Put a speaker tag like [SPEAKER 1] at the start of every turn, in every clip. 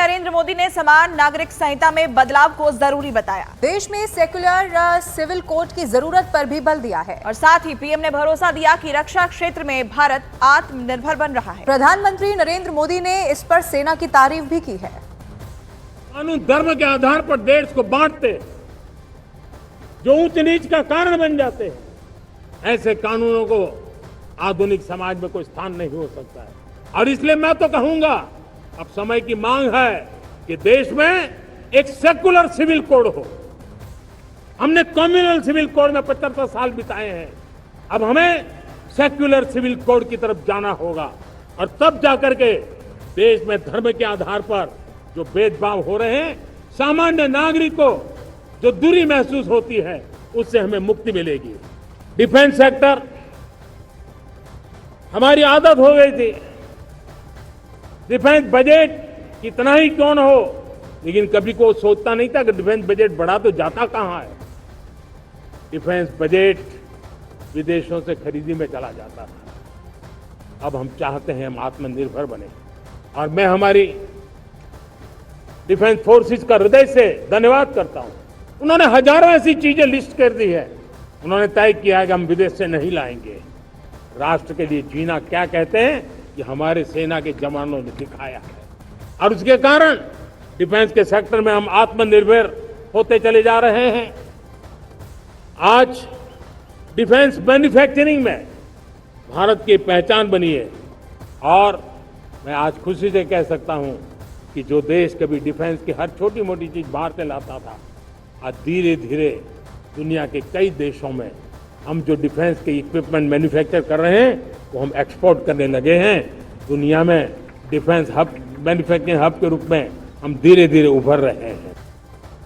[SPEAKER 1] नरेंद्र मोदी ने समान नागरिक संहिता में बदलाव को जरूरी बताया।
[SPEAKER 2] देश में सेक्युलर सिविल कोड की जरूरत पर भी बल दिया है
[SPEAKER 1] और साथ ही पीएम ने भरोसा दिया कि रक्षा क्षेत्र में भारत आत्मनिर्भर बन रहा है।
[SPEAKER 2] प्रधानमंत्री नरेंद्र मोदी ने इस पर सेना की तारीफ भी की है।
[SPEAKER 3] कानून धर्म के आधार पर देश को बांटते, जो ऊंच नीच का कारण बन जाते हैं, ऐसे कानूनों को आधुनिक समाज में कोई स्थान नहीं हो सकता है। और इसलिए मैं तो कहूंगा, अब समय की मांग है कि देश में एक सेकुलर सिविल कोड हो। हमने कम्युनल सिविल कोड में 75 साल बिताए हैं, अब हमें सेक्युलर सिविल कोड की तरफ जाना होगा और तब जाकर के देश में धर्म के आधार पर जो भेदभाव हो रहे हैं, सामान्य नागरिक को जो दूरी महसूस होती है, उससे हमें मुक्ति मिलेगी। डिफेंस सेक्टर, हमारी आदत हो गई थी डिफेंस बजट कितना ही क्यों न हो, लेकिन कभी कोई सोचता नहीं था कि डिफेंस बजट बढ़ा तो जाता कहां है। डिफेंस बजट विदेशों से खरीदी में चला जाता था। अब हम चाहते हैं हम आत्मनिर्भर बने और मैं हमारी डिफेंस फोर्सेस का हृदय से धन्यवाद करता हूं। उन्होंने हजारों ऐसी चीजें लिस्ट कर दी है। उन्होंने तय किया है कि हम विदेश से नहीं लाएंगे। राष्ट्र के लिए जीना क्या कहते हैं, कि हमारे सेना के जवानों ने दिखाया है और उसके कारण डिफेंस के सेक्टर में हम आत्मनिर्भर होते चले जा रहे हैं। आज डिफेंस मैन्युफैक्चरिंग में भारत की पहचान बनी है और मैं आज खुशी से कह सकता हूं कि जो देश कभी डिफेंस की हर छोटी मोटी चीज बाहर से लाता था, आज धीरे धीरे दुनिया के कई देशों में हम जो डिफेंस के इक्विपमेंट मैन्युफैक्चर कर रहे हैं, वो हम एक्सपोर्ट करने लगे हैं। दुनिया में डिफेंस हब, मैन्युफैक्चरिंग हब के रूप में हम धीरे धीरे उभर रहे हैं।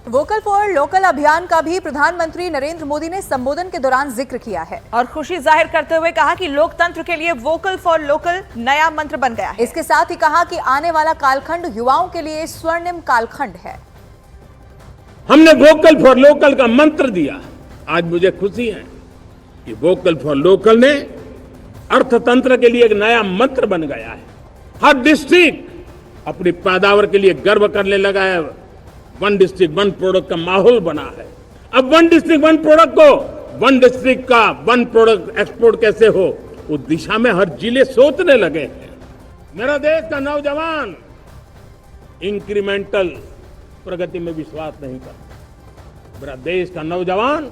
[SPEAKER 2] वोकल फॉर लोकल अभियान का भी प्रधानमंत्री नरेंद्र मोदी ने संबोधन के दौरान जिक्र किया है
[SPEAKER 1] और खुशी जाहिर करते हुए कहा कि लोकतंत्र के लिए वोकल फॉर लोकल नया मंत्र बन गया है।
[SPEAKER 2] इसके साथ ही कहा कि आने वाला कालखंड युवाओं के लिए स्वर्णिम कालखंड है।
[SPEAKER 3] हमने वोकल फॉर लोकल का मंत्र दिया। आज मुझे खुशी है कि वोकल फॉर लोकल ने अर्थतंत्र के लिए एक नया मंत्र बन गया है। हर डिस्ट्रिक्ट अपनी पैदावार के लिए गर्व करने लगा है। वन डिस्ट्रिक्ट वन प्रोडक्ट का माहौल बना है। अब वन डिस्ट्रिक्ट वन प्रोडक्ट को, वन डिस्ट्रिक्ट का वन प्रोडक्ट एक्सपोर्ट कैसे हो, उस दिशा में हर जिले सोचने लगे हैं। मेरा देश का नौजवान इंक्रीमेंटल प्रगति में विश्वास नहीं करता। मेरा देश का नौजवान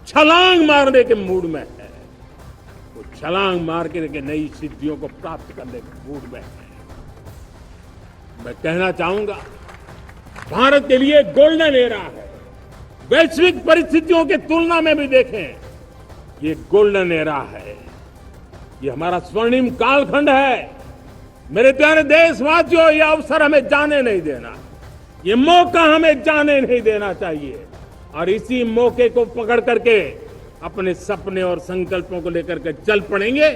[SPEAKER 3] छलांग मारने के मूड में है। वो छलांग मार के नई सिद्धियों को प्राप्त करने के मूड में है। मैं कहना चाहूंगा, भारत के लिए गोल्डन एरा है। वैश्विक परिस्थितियों की तुलना में भी देखें, ये गोल्डन एरा है। ये हमारा स्वर्णिम कालखंड है। मेरे प्यारे देशवासियों, ये अवसर हमें जाने नहीं देना, ये मौका हमें जाने नहीं देना चाहिए और इसी मौके को पकड़ करके अपने सपने और संकल्पों को लेकर के चल पड़ेंगे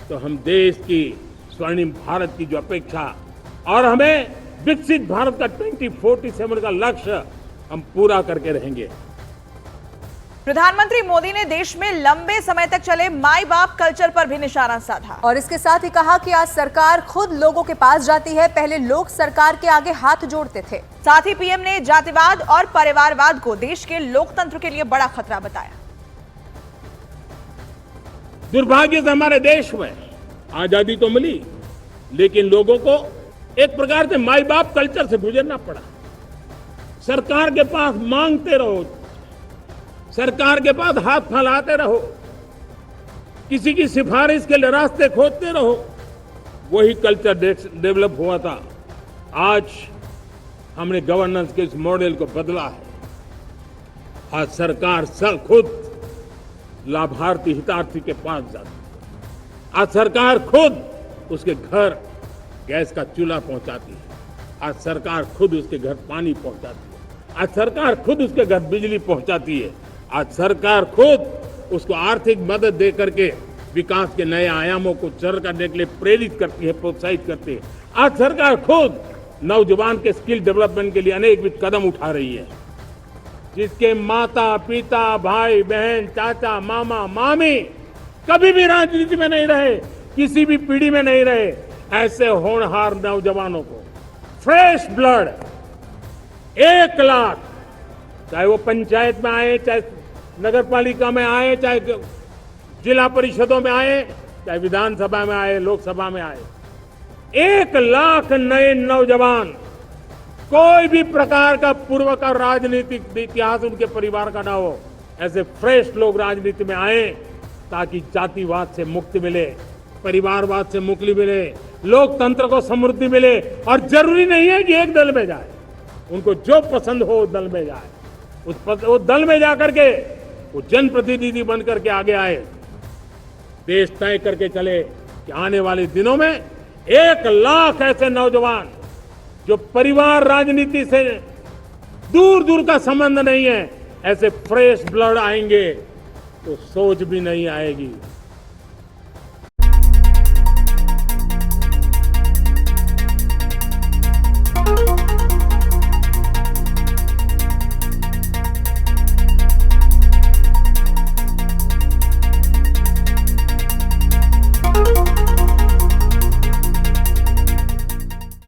[SPEAKER 3] तो हम देश की स्वर्णिम भारत की जो अपेक्षा और हमें विकसित भारत का 2047 का लक्ष्य हम पूरा करके रहेंगे।
[SPEAKER 1] प्रधानमंत्री मोदी ने देश में लंबे समय तक चले माई बाप कल्चर पर भी निशाना साधा
[SPEAKER 2] और इसके साथ ही कहा कि आज सरकार खुद लोगों के पास जाती है, पहले लोग सरकार के आगे हाथ जोड़ते थे।
[SPEAKER 1] साथ ही पीएम ने जातिवाद और परिवारवाद को देश के लोकतंत्र के लिए बड़ा खतरा बताया।
[SPEAKER 3] दुर्भाग्य से हमारे देश में आजादी तो मिली, लेकिन लोगों को एक प्रकार से माई बाप कल्चर से गुजरना पड़ा। सरकार के पास मांगते रहो, सरकार के पास हाथ फैलाते रहो, किसी की सिफारिश के लिए रास्ते खोजते रहो। वही कल्चर डेवलप हुआ था। आज हमने गवर्नेंस के इस मॉडल को बदला है। आज सरकार खुद लाभार्थी हितार्थी के पास जाती है। आज सरकार खुद उसके घर गैस का चूल्हा पहुंचाती है। आज सरकार खुद उसके घर पानी पहुंचाती है। आज सरकार खुद उसके घर बिजली पहुंचाती है। आज सरकार खुद उसको आर्थिक मदद दे करके विकास के नए आयामों को सर करने के लिए प्रेरित करती है, प्रोत्साहित करती है। आज सरकार खुद नौजवान के स्किल डेवलपमेंट के लिए अनेक कदम उठा रही है। जिसके माता पिता भाई बहन चाचा मामा मामी कभी भी राजनीति में नहीं रहे, किसी भी पीढ़ी में नहीं रहे, ऐसे होनहार नौजवानों को फ्रेश ब्लड 1 लाख, चाहे वो पंचायत में आए, चाहे नगर पालिका में आए, चाहे जिला परिषदों में आए, चाहे विधानसभा में आए, लोकसभा में आए, 1 लाख नए नौजवान, कोई भी प्रकार का पूर्व का राजनीतिक इतिहास उनके परिवार का ना हो, ऐसे फ्रेश लोग राजनीति में आए ताकि जातिवाद से मुक्ति मिले, परिवारवाद से मुक्ति मिले, लोकतंत्र को समृद्धि मिले। और जरूरी नहीं है कि एक दल में जाए, उनको जो पसंद हो उस दल में जाए, उस दल में जाकर के वो जनप्रतिनिधि बन करके आगे आए। देश तय करके चले कि आने वाले दिनों में 1 लाख ऐसे नौजवान जो परिवार राजनीति से दूर दूर का संबंध नहीं है, ऐसे फ्रेश ब्लड आएंगे तो सोच भी नहीं आएगी।